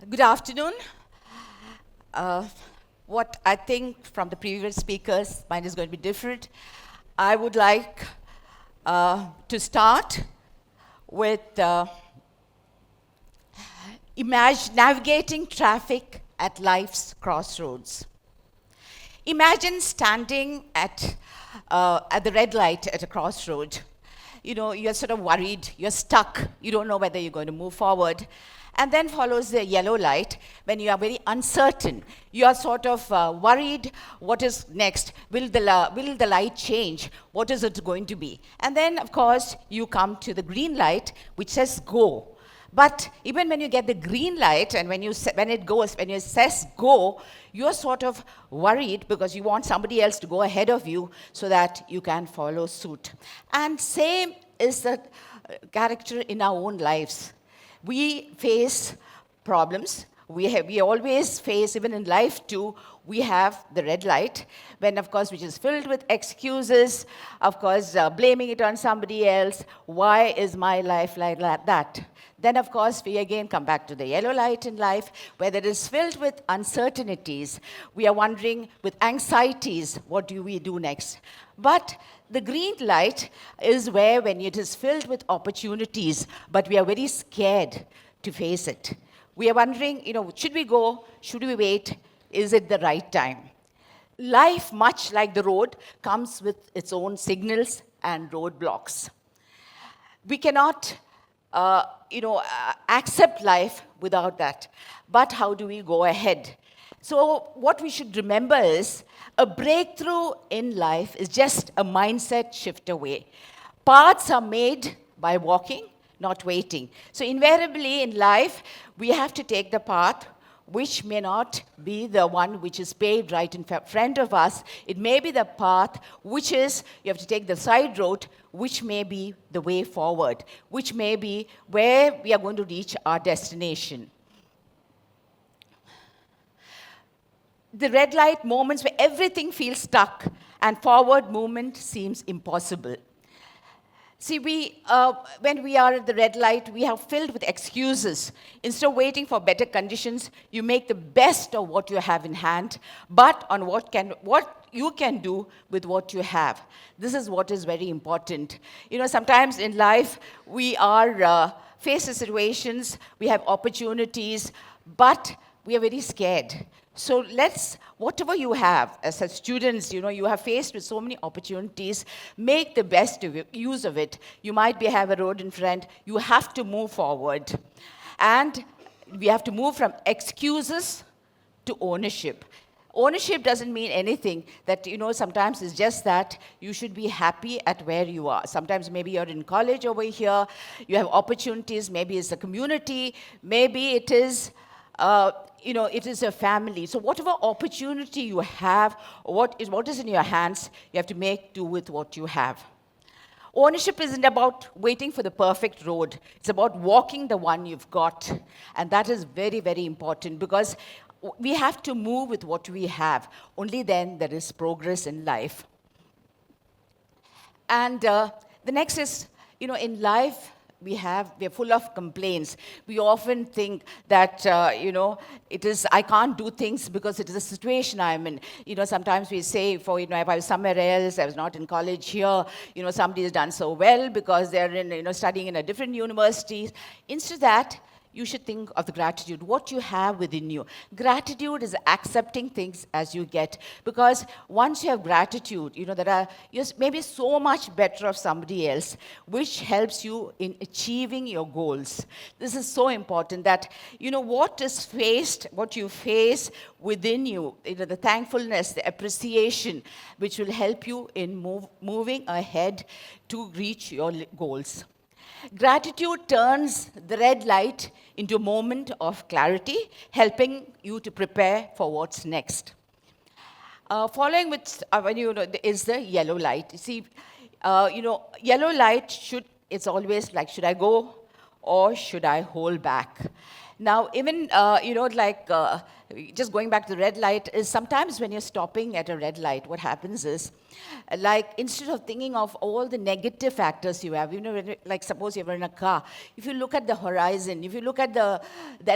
Good afternoon. What I think from the previous speakers, mine is going to be different. I would like to start with navigating traffic at life's crossroads. Imagine standing at the red light at a crossroad. You know, you're sort of worried, you're stuck, you don't know whether you're going to move forward. And then follows the yellow light when you are very uncertain. You are sort of worried, what is next? Will the light change? What is it going to be? And then, of course, you come to the green light, which says go. But even when you get the green light and when it says go, you're sort of worried because you want somebody else to go ahead of you so that you can follow suit. And same is the character in our own lives. We face problems. We always face, even in life too, we have the red light, when, of course, which is filled with excuses, of course, blaming it on somebody else. Why is my life like that? Then, of course, we again come back to the yellow light in life, where it is filled with uncertainties. We are wondering, with anxieties, what do we do next? But the green light is where, when it is filled with opportunities, but we are very scared to face it. We are wondering, should we go? Should we wait? Is it the right time? Life, much like the road, comes with its own signals and roadblocks. We cannot, accept life without that. But how do we go ahead? So what we should remember is, a breakthrough in life is just a mindset shift away. Paths are made by walking, not waiting. So invariably in life, we have to take the path which may not be the one which is paved right in front of us. It may be the path which is, you have to take the side road, which may be the way forward, which may be where we are going to reach our destination. The red light moments where everything feels stuck and forward movement seems impossible. See, when we are at the red light, we are filled with excuses. Instead of waiting for better conditions, you make the best of what you have in hand, but on what you can do with what you have. This is what is very important. Sometimes in life, we are faced with situations, we have opportunities, but we are very scared. So whatever you have, as students, you have faced with so many opportunities, make the best use of it. You might have a road in front, you have to move forward. And we have to move from excuses to ownership. Ownership doesn't mean anything. That, sometimes it's just that you should be happy at where you are. Sometimes maybe you're in college over here, you have opportunities, maybe it's a community, maybe it is it is a family. So whatever opportunity you have, what is in your hands, you have to make do with what you have. Ownership isn't about waiting for the perfect road. It's about walking the one you've got. And that is very, very important, because we have to move with what we have. Only then there is progress in life. And the next is, in life, we are full of complaints. We often think that, I can't do things because it is a situation I'm in. Sometimes we say, if I was somewhere else, I was not in college here, somebody has done so well because they're studying in a different university. Instead of that, you should think of the gratitude, what you have within you. Gratitude is accepting things as you get. Because once you have gratitude, you're maybe so much better of somebody else, which helps you in achieving your goals. This is so important that, what you face within you, the thankfulness, the appreciation, which will help you in moving ahead to reach your goals. Gratitude turns the red light into a moment of clarity, helping you to prepare for what's next. Following with, is the yellow light. You see, yellow light it's always like, should I go or should I hold back? Now, even, just going back to the red light, is sometimes when you're stopping at a red light, what happens is, like, instead of thinking of all the negative factors you have, like, suppose you're in a car, if you look at the horizon, if you look at the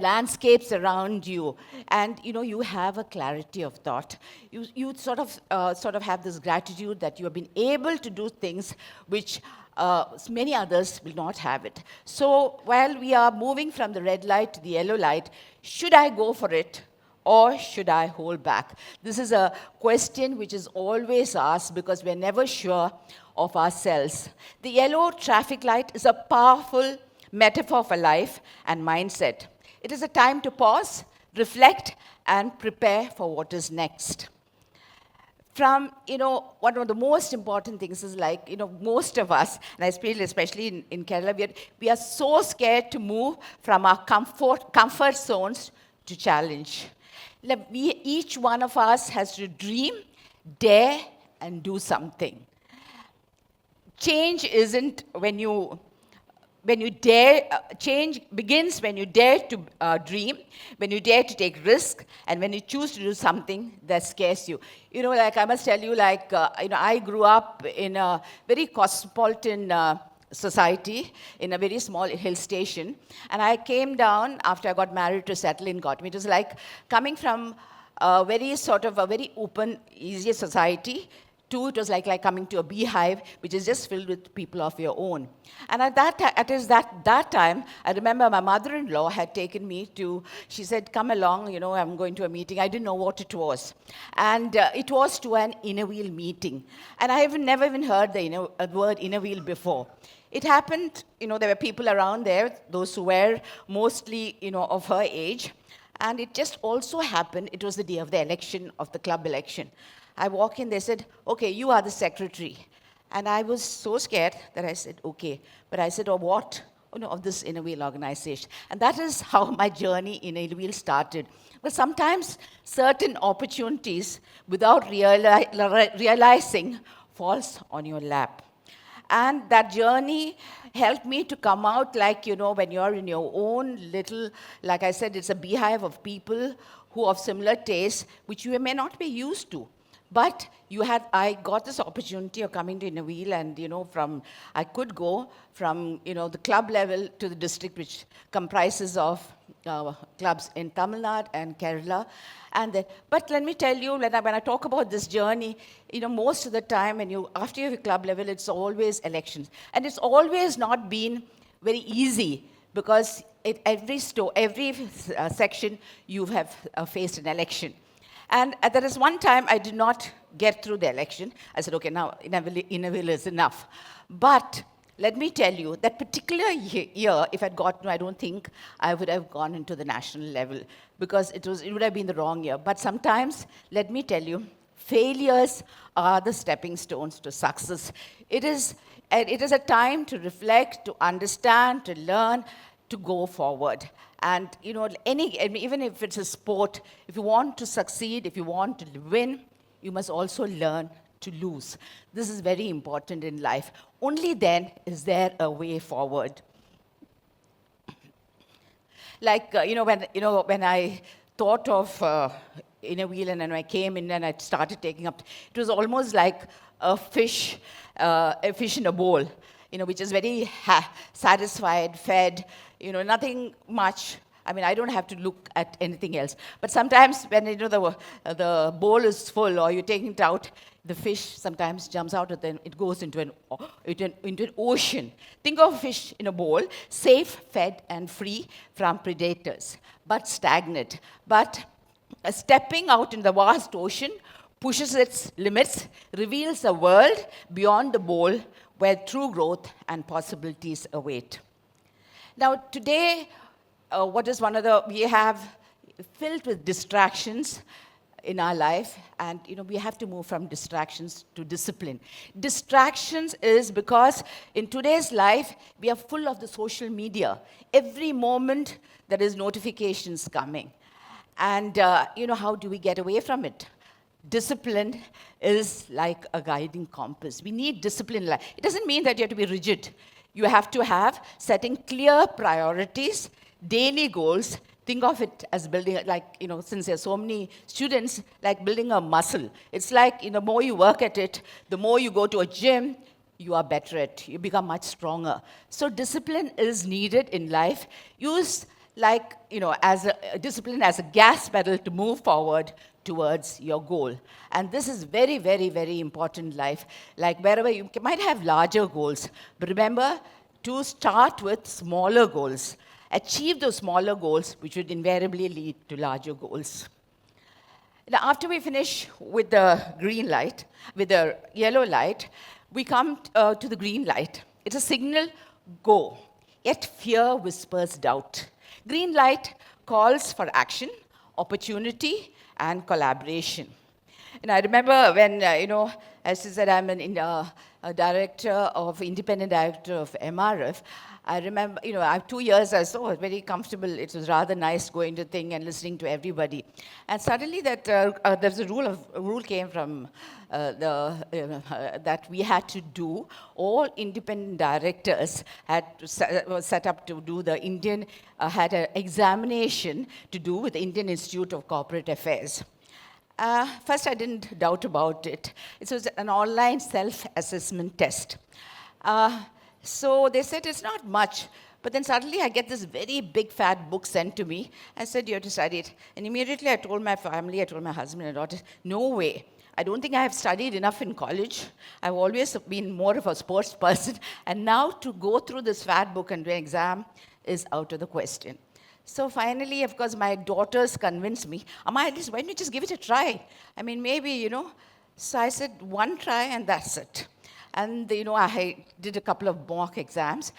landscapes around you, and, you have a clarity of thought, you sort of have this gratitude that you have been able to do things which many others will not have it. So while we are moving from the red light to the yellow light, should I go for it or should I hold back? This is a question which is always asked because we're never sure of ourselves. The yellow traffic light is a powerful metaphor for life and mindset. It is a time to pause, reflect, and prepare for what is next. From, one of the most important things is like, most of us, and I feel especially in Kerala, we are so scared to move from our comfort zones to challenge. Like each one of us has to dream, dare, and do something. Change isn't when you dare, change begins when you dare to dream, when you dare to take risk, and when you choose to do something that scares you. Like I must tell you, like, I grew up in a very cosmopolitan society in a very small hill station. And I came down after I got married to settle in Kottayam. It was like coming from a very open, easy society to it was like coming to a beehive, which is just filled with people of your own. And at that time, I remember my mother-in-law had taken me to, she said, come along, I'm going to a meeting. I didn't know what it was. And it was to an inner wheel meeting. And I have never even heard the word inner wheel before. It happened, there were people around there, those who were mostly, of her age. And it just also happened, it was the day of the election, of the club election. I walk in, they said, okay, you are the secretary. And I was so scared that I said, okay. But I said, oh, what? Of this inner wheel organization. And that is how my journey in inner wheel started. But sometimes certain opportunities, without realizing, falls on your lap. And that journey helped me to come out like, when you're in your own little, like I said, it's a beehive of people who have similar tastes, which you may not be used to. But I got this opportunity of coming to Inner Wheel, and I could go from the club level to the district, which comprises of clubs in Tamil Nadu and Kerala. But let me tell you, when I talk about this journey, most of the time after you have a club level, it's always elections, and it's always not been very easy because every section you have faced an election. And there is one time I did not get through the election. I said, okay, now inner wheel is enough. But let me tell you, that particular year, if I'd gotten, I don't think I would have gone into the national level because it would have been the wrong year. But sometimes, let me tell you, failures are the stepping stones to success. It is a time to reflect, to understand, to learn, to go forward. And even if it's a sport, if you want to succeed, if you want to win, you must also learn to lose. This is very important in life. Only then is there a way forward. Like when I thought of Inner Wheel and when I came in and I started taking up, it was almost like a fish in a bowl. Which is very satisfied, fed, nothing much. I mean, I don't have to look at anything else. But sometimes when, the bowl is full or you're taking it out, the fish sometimes jumps out and then it goes into an ocean. Think of a fish in a bowl, safe, fed, and free from predators, but stagnant. But stepping out in the vast ocean pushes its limits, reveals a world beyond the bowl where true growth and possibilities await. Now, today, we have filled with distractions in our life, and we have to move from distractions to discipline. Distractions is because in today's life, we are full of the social media. Every moment, there is notifications coming. And, how do we get away from it? Discipline is like a guiding compass. We need discipline in life. It doesn't mean that you have to be rigid. You have to have setting clear priorities, daily goals, think of it as building, like, since there's so many students, like building a muscle. It's like, the more you work at it, the more you go to a gym, you are better at it. You become much stronger. So discipline is needed in life. Use, like, as a discipline as a gas pedal to move forward towards your goal. And this is very, very, very important in life. Like, wherever you might have larger goals, but remember to start with smaller goals. Achieve those smaller goals, which would invariably lead to larger goals. Now, after we finish with the green light, with the yellow light, we come to the green light. It's a signal, go. Yet fear whispers doubt. Green light calls for action, opportunity, and collaboration. And I remember when, as I said, I'm a director of, independent director of MRF. I remember, I have 2 years, I was very comfortable. It was rather nice going to thing and listening to everybody. And suddenly there's a rule came from that we had to do. All independent directors was set up to do the Indian, had an examination to do with the Indian Institute of Corporate Affairs. First, I didn't doubt about it. It was an online self-assessment test. So they said it's not much, but then suddenly I get this very big fat book sent to me. I said, you have to study it. And immediately I told my family, I told my husband and daughter, no way. I don't think I have studied enough in college. I've always been more of a sports person. And now to go through this fat book and do an exam is out of the question. So finally, of course, my daughters convinced me, Amma, at least why don't you just give it a try? I mean, maybe, So I said, one try and that's it. And, I did a couple of mock exams.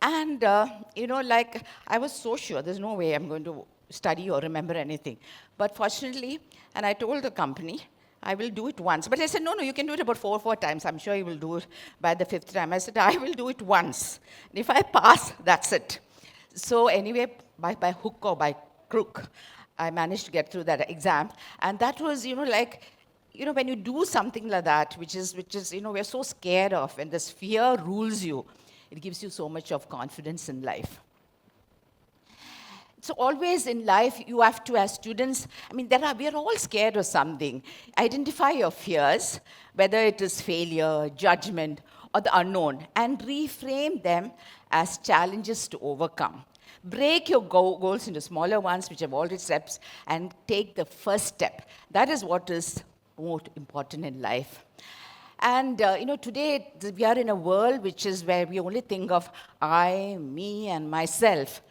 And, like, I was so sure, there's no way I'm going to study or remember anything. But fortunately, and I told the company, I will do it once. But I said, no, you can do it about four times. I'm sure you will do it by the 5th time. I said, I will do it once. And if I pass, that's it. So anyway, by hook or by crook, I managed to get through that exam. And that was, when you do something like that, which is, we're so scared of, and this fear rules you, it gives you so much of confidence in life. So always in life, you have to, as students, we are all scared of something. Identify your fears, whether it is failure, judgment, or the unknown, and reframe them as challenges to overcome. Break your goals into smaller ones, which have already steps, and take the first step. That is what is more important in life. And, today we are in a world which is where we only think of I, me, and myself.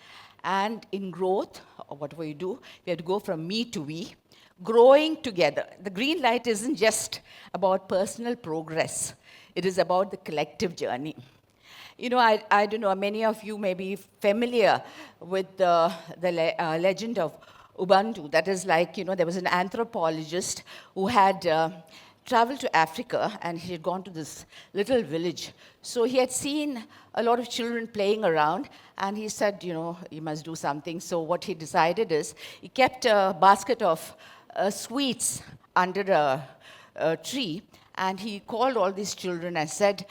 And in growth, or whatever you do, we have to go from me to we, growing together. The green light isn't just about personal progress. It is about the collective journey. I don't know, many of you may be familiar with the legend of Ubuntu. That is like, there was an anthropologist who had traveled to Africa, and he had gone to this little village. So he had seen a lot of children playing around, and he said, you must do something. So what he decided is, he kept a basket of sweets under a tree, and he called all these children and said,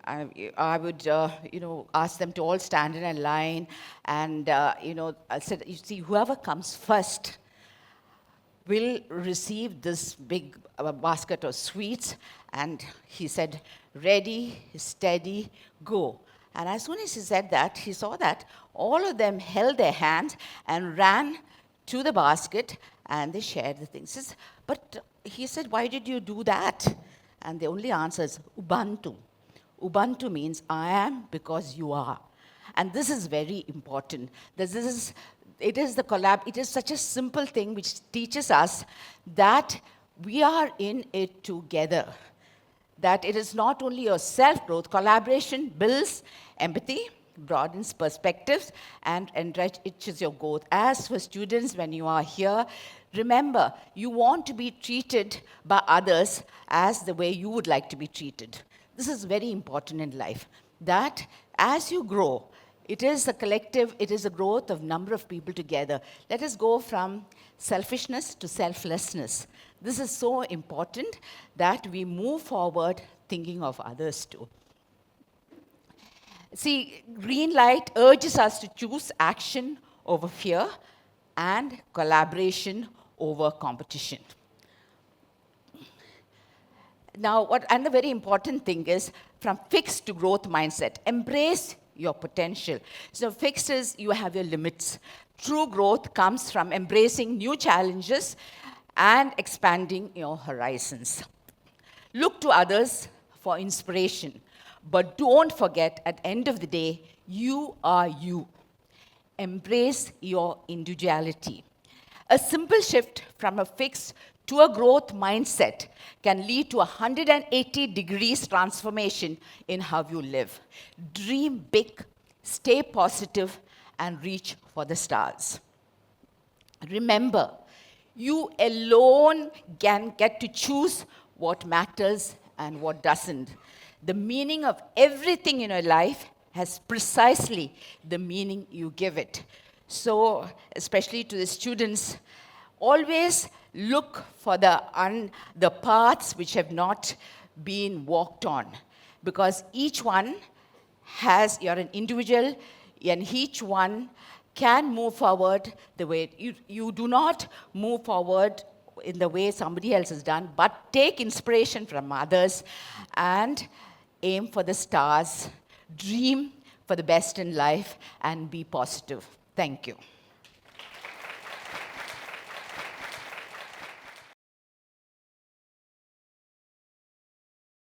I would, ask them to all stand in a line, and, I said, you see, whoever comes first will receive this big basket of sweets. And he said, ready, steady, go. And as soon as he said that, he saw that all of them held their hands and ran to the basket, and they shared the things. But he said, why did you do that? And the only answer is Ubuntu. Ubuntu means I am because you are. And this is very important. It is such a simple thing which teaches us that we are in it together. That it is not only your self-growth, collaboration builds empathy, broadens perspectives, and enriches your growth. As for students, when you are here, remember, you want to be treated by others as the way you would like to be treated. This is very important in life, that as you grow, it is a collective, it is a growth of number of people together. Let us go from selfishness to selflessness. This is so important that we move forward thinking of others too. See, green light urges us to choose action over fear and collaboration over competition. Now, and the very important thing is from fixed to growth mindset, embrace your potential. So fixed is you have your limits. True growth comes from embracing new challenges and expanding your horizons. Look to others for inspiration, but don't forget at the end of the day, you are you. Embrace your individuality. A simple shift from a fixed to a growth mindset can lead to a 180 degrees transformation in how you live. Dream big, stay positive, and reach for the stars. Remember, you alone can get to choose what matters and what doesn't. The meaning of everything in your life has precisely the meaning you give it. So, especially to the students, always look for the paths which have not been walked on, because each one you're an individual, and each one can move forward the way you do not move forward in the way somebody else has done, but take inspiration from others and aim for the stars, dream for the best in life, and be positive. Thank you.